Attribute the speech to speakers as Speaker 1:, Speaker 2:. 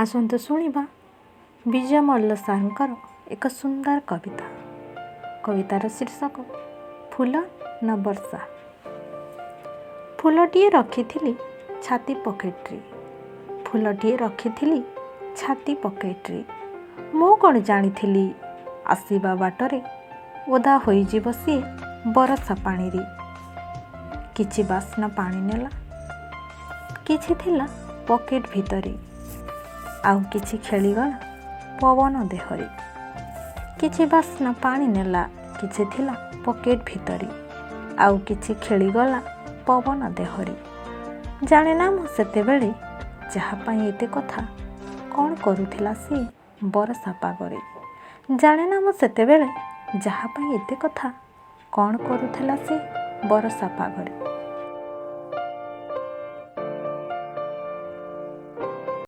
Speaker 1: ଆସନ୍ତୁ ଶୁଣିବା ବିଜୟ ମଲ୍ଲ ସାର୍ଙ୍କର ଏକ ସୁନ୍ଦର କବିତା। କବିତାର ଶୀର୍ଷକ ଫୁଲ ନା ବର୍ଷା। ଫୁଲଟିଏ ରଖିଥିଲି ଛାତି ପକେଟରେ, ଫୁଲଟିଏ ରଖିଥିଲି ଛାତି ପକେଟରେ। ମୁଁ କ'ଣ ଜାଣିଥିଲି ଆସିବା ବାଟରେ ଓଦା ହୋଇଯିବ ସିଏ ବରଷା ପାଣିରେ। କିଛି ବାସ୍ନା ପାଣି ନେଲା, କିଛି ଥିଲା ପକେଟ ଭିତରେ, ଆଉ କିଛି ଖେଳିଗଲା ପବନ ଦେହରେ। କିଛି ବାସ୍ନା ପାଣି ନେଲା, କିଛି ଥିଲା ପକେଟ ଭିତରେ, ଆଉ କିଛି ଖେଳିଗଲା ପବନ ଦେହରେ। ଜାଣେ ନା ମୁଁ ସେତେବେଳେ ଯାହା ପାଇଁ ଏତେ କଥା, କ'ଣ କରୁଥିଲା ସିଏ ବରଷା ପାଗରେ। ଜାଣେ ନା ମୁଁ ସେତେବେଳେ ଯାହା ପାଇଁ ଏତେ କଥା, କ'ଣ କରୁଥିଲା ସିଏ ବରଷା ପାଗରେ।